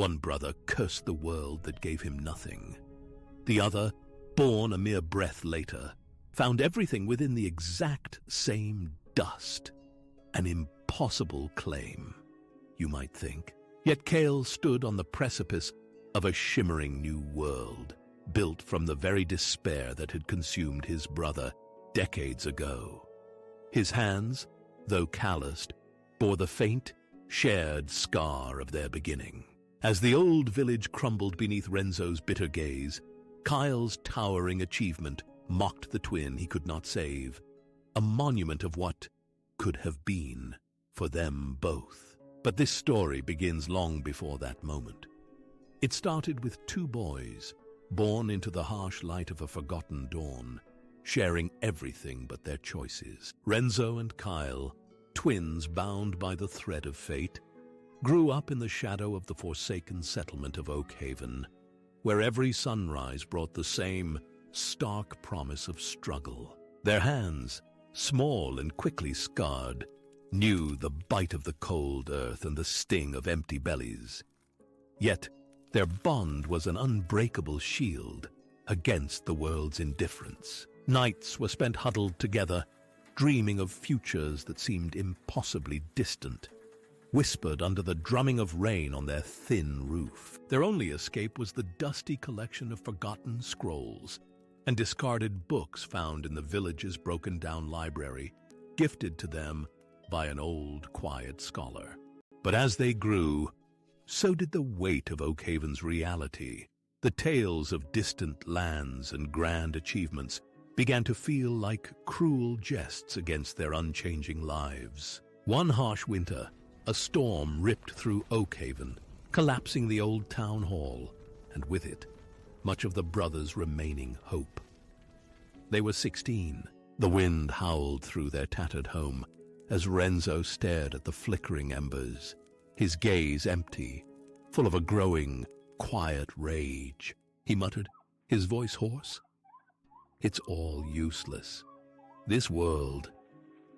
One brother cursed the world that gave him nothing. The other, born a mere breath later, found everything within the exact same dust. An impossible claim, you might think. Yet Kael stood on the precipice of a shimmering new world, built from the very despair that had consumed his brother decades ago. His hands, though calloused, bore the faint, shared scar of their beginning. As the old village crumbled beneath Renzo's bitter gaze, Kael's towering achievement mocked the twin he could not save, a monument of what could have been for them both. But this story begins long before that moment. It started with two boys, born into the harsh light of a forgotten dawn, sharing everything but their choices. Renzo and Kael, twins bound by the thread of fate, grew up in the shadow of the forsaken settlement of Oakhaven, where every sunrise brought the same stark promise of struggle. Their hands, small and quickly scarred, knew the bite of the cold earth and the sting of empty bellies. Yet their bond was an unbreakable shield against the world's indifference. Nights were spent huddled together, dreaming of futures that seemed impossibly distant, whispered under the drumming of rain on their thin roof. Their only escape was the dusty collection of forgotten scrolls and discarded books found in the village's broken-down library, gifted to them by an old, quiet scholar. But as they grew, so did the weight of Oakhaven's reality. The tales of distant lands and grand achievements began to feel like cruel jests against their unchanging lives. One harsh winter, a storm ripped through Oakhaven, collapsing the old town hall, and with it, much of the brothers' remaining hope. They were 16. The wind howled through their tattered home as Renzo stared at the flickering embers, his gaze empty, full of a growing, quiet rage. He muttered, his voice hoarse, "It's all useless. This world,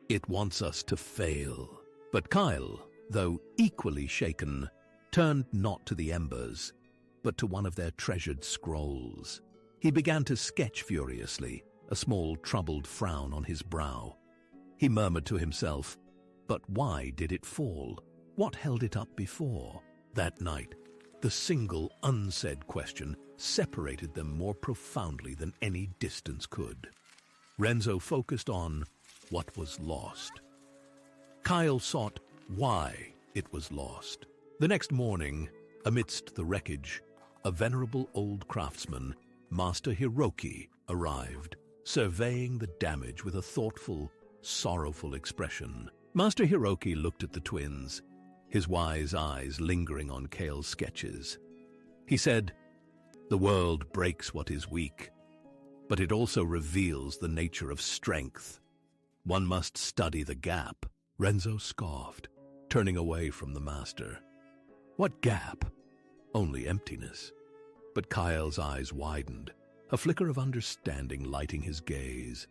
it wants us to fail." But Kael, though equally shaken, turned not to the embers, but to one of their treasured scrolls. He began to sketch furiously, a small troubled frown on his brow. He murmured to himself, but why did it fall? What held it up before? That night, the single unsaid question separated them more profoundly than any distance could. Renzo focused on what was lost. Kael sought why it was lost. The next morning, amidst the wreckage, a venerable old craftsman, Master Hiroki, arrived, surveying the damage with a thoughtful, sorrowful expression. Master Hiroki looked at the twins, his wise eyes lingering on Kael's sketches. He said, "The world breaks what is weak, but it also reveals the nature of strength. One must study the gap." Renzo scoffed, turning away from the master. What gap? Only emptiness. But Kael's eyes widened, a flicker of understanding lighting his gaze.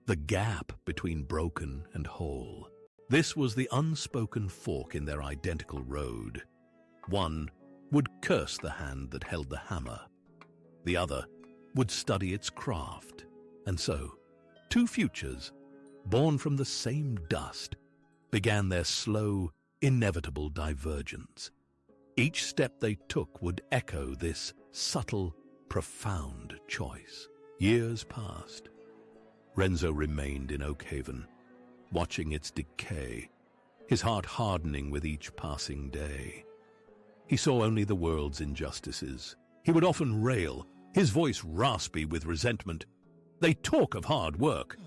The gap between broken and whole. This was the unspoken fork in their identical road. One would curse the hand that held the hammer. The other would study its craft. And so, two futures, born from the same dust, began their slow, inevitable divergence. Each step they took would echo this subtle, profound choice. Years passed. Renzo remained in Oakhaven, watching its decay, his heart hardening with each passing day. He saw only the world's injustices. He would often rail, his voice raspy with resentment. "They talk of hard work,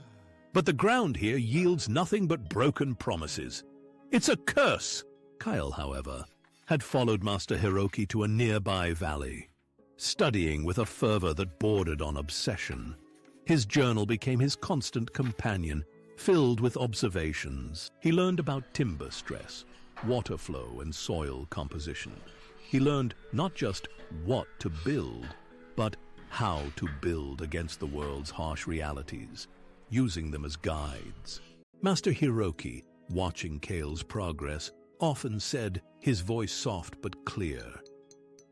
but the ground here yields nothing but broken promises. It's a curse." Kael, however, had followed Master Hiroki to a nearby valley, studying with a fervor that bordered on obsession. His journal became his constant companion, filled with observations. He learned about timber stress, water flow, and soil composition. He learned not just what to build, but how to build against the world's harsh realities, using them as guides. Master Hiroki, watching Kael's progress, often said, his voice soft but clear,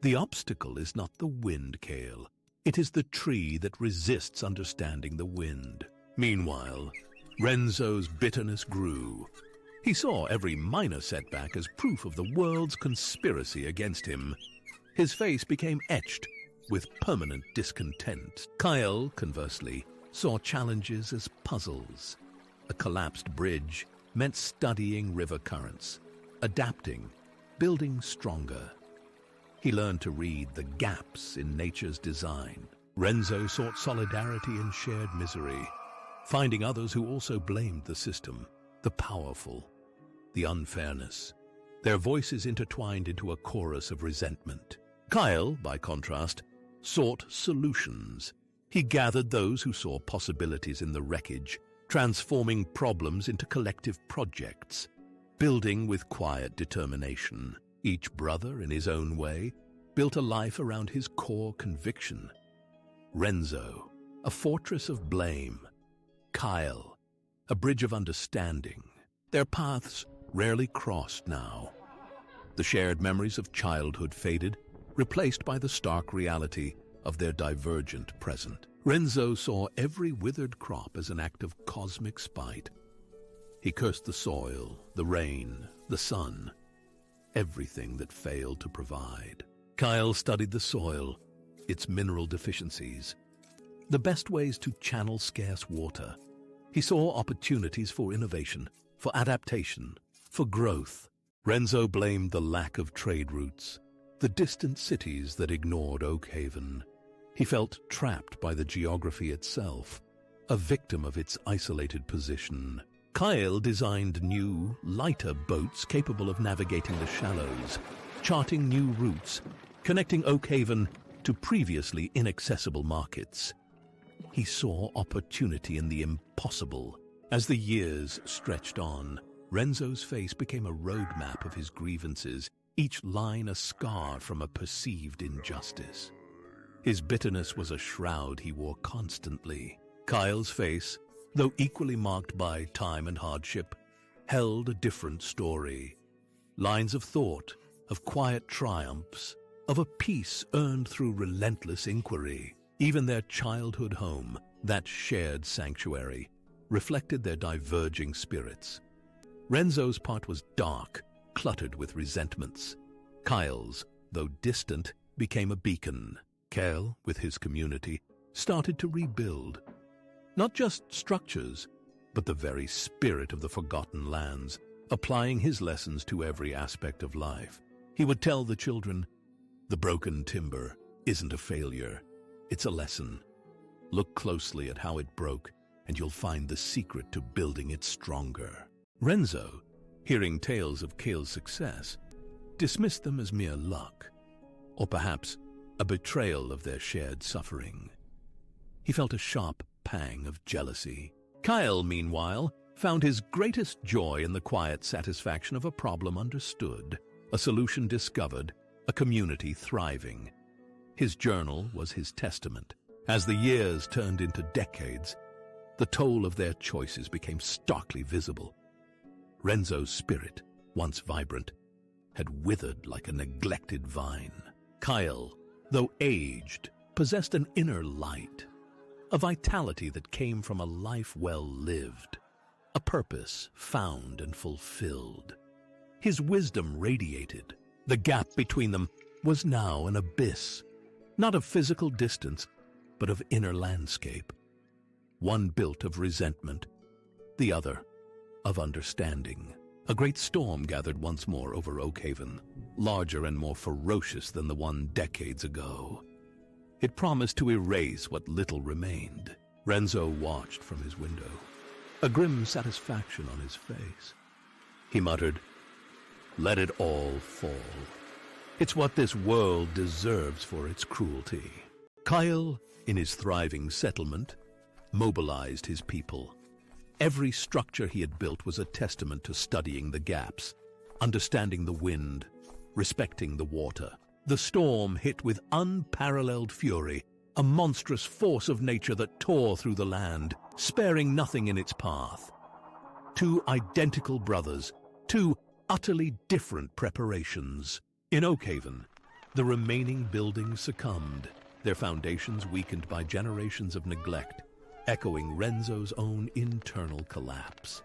The obstacle is not the wind, Kael. It is the tree that resists understanding the wind. Meanwhile, Renzo's bitterness grew. He saw every minor setback as proof of the world's conspiracy against him. His face became etched with permanent discontent. Kael, conversely, saw challenges as puzzles. A collapsed bridge meant studying river currents, adapting, building stronger. He learned to read the gaps in nature's design. Renzo sought solidarity in shared misery, finding others who also blamed the system, the powerful, the unfairness. Their voices intertwined into a chorus of resentment. Kael, by contrast, sought solutions. He gathered those who saw possibilities in the wreckage, transforming problems into collective projects, building with quiet determination. Each brother, in his own way, built a life around his core conviction. Renzo, a fortress of blame. Kael, a bridge of understanding. Their paths rarely crossed now. The shared memories of childhood faded, replaced by the stark reality of their divergent present. Renzo saw every withered crop as an act of cosmic spite. He cursed the soil, the rain, the sun, everything that failed to provide. Kael studied the soil, its mineral deficiencies, the best ways to channel scarce water. He saw opportunities for innovation, for adaptation, for growth. Renzo blamed the lack of trade routes, the distant cities that ignored Oakhaven. He felt trapped by the geography itself, a victim of its isolated position. Kael designed new, lighter boats capable of navigating the shallows, charting new routes, connecting Oakhaven to previously inaccessible markets. He saw opportunity in the impossible. As the years stretched on, Renzo's face became a roadmap of his grievances, each line a scar from a perceived injustice. His bitterness was a shroud he wore constantly. Kael's face, though equally marked by time and hardship, held a different story. Lines of thought, of quiet triumphs, of a peace earned through relentless inquiry. Even their childhood home, that shared sanctuary, reflected their diverging spirits. Renzo's part was dark, cluttered with resentments. Kael's, though distant, became a beacon. Kael, with his community, started to rebuild. Not just structures, but the very spirit of the Forgotten Lands, applying his lessons to every aspect of life. He would tell the children, "The broken timber isn't a failure, it's a lesson. Look closely at how it broke, and you'll find the secret to building it stronger." Renzo, hearing tales of Kael's success, dismissed them as mere luck, or perhaps a betrayal of their shared suffering. He felt a sharp pang of jealousy. Kael, meanwhile, found his greatest joy in the quiet satisfaction of a problem understood, a solution discovered, a community thriving. His journal was his testament. As the years turned into decades, the toll of their choices became starkly visible. Renzo's spirit, once vibrant, had withered like a neglected vine. Kael, though aged, possessed an inner light, a vitality that came from a life well lived, a purpose found and fulfilled. His wisdom radiated. The gap between them was now an abyss, not of physical distance, but of inner landscape. One built of resentment, the other of understanding. A great storm gathered once more over Oakhaven, larger and more ferocious than the one decades ago. It promised to erase what little remained. Renzo watched from his window, a grim satisfaction on his face. He muttered, "Let it all fall. It's what this world deserves for its cruelty." Kael, in his thriving settlement, mobilized his people. Every structure he had built was a testament to studying the gaps, understanding the wind, respecting the water. The storm hit with unparalleled fury, a monstrous force of nature that tore through the land, sparing nothing in its path. Two identical brothers, two utterly different preparations. In Oakhaven, The remaining buildings succumbed, their foundations weakened by generations of neglect, echoing Renzo's own internal collapse.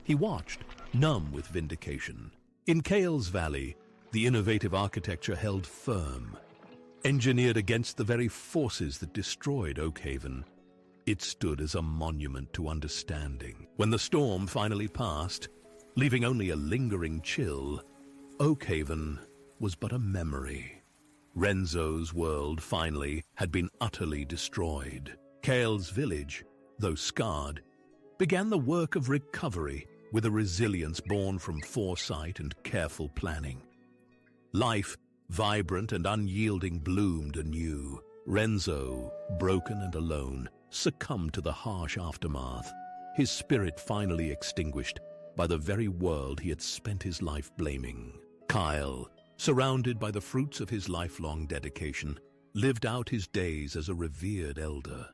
He watched, numb with vindication. In Kael's valley, the innovative architecture held firm. Engineered against the very forces that destroyed Oakhaven, it stood as a monument to understanding. When the storm finally passed, leaving only a lingering chill, Oakhaven was but a memory. Renzo's world, finally, had been utterly destroyed. Kael's village, though scarred, began the work of recovery with a resilience born from foresight and careful planning. Life, vibrant and unyielding, bloomed anew. Renzo, broken and alone, succumbed to the harsh aftermath, his spirit finally extinguished by the very world he had spent his life blaming. Kael, surrounded by the fruits of his lifelong dedication, lived out his days as a revered elder.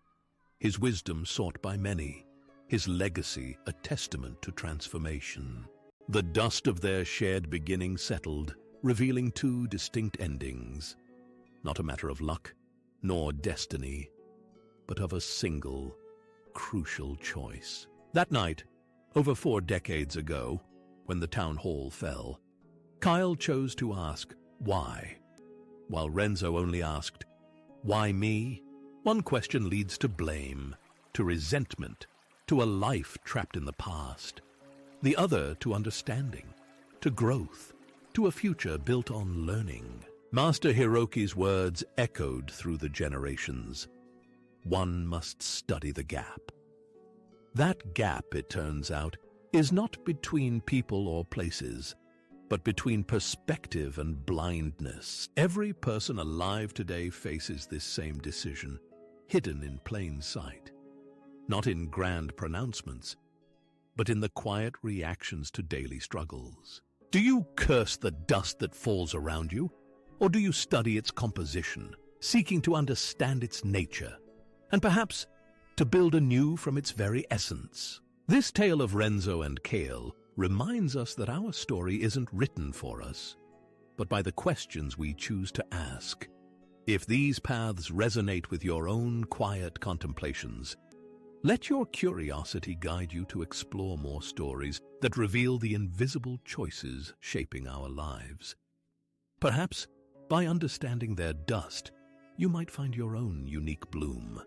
His wisdom sought by many, his legacy a testament to transformation. The dust of their shared beginning settled, revealing two distinct endings. Not a matter of luck, nor destiny, but of a single, crucial choice. That night, over 4 decades ago, when the town hall fell, Kael chose to ask, why? While Renzo only asked, why me? One question leads to blame, to resentment, to a life trapped in the past. The other to understanding, to growth, to a future built on learning. Master Hiroki's words echoed through the generations. One must study the gap. That gap, it turns out, is not between people or places, but between perspective and blindness. Every person alive today faces this same decision, hidden in plain sight. Not in grand pronouncements, but in the quiet reactions to daily struggles. Do you curse the dust that falls around you, or do you study its composition, seeking to understand its nature, and perhaps to build anew from its very essence? This tale of Renzo and Kael reminds us that our story isn't written for us, but by the questions we choose to ask. If these paths resonate with your own quiet contemplations, let your curiosity guide you to explore more stories that reveal the invisible choices shaping our lives. Perhaps, by understanding their dust, you might find your own unique bloom.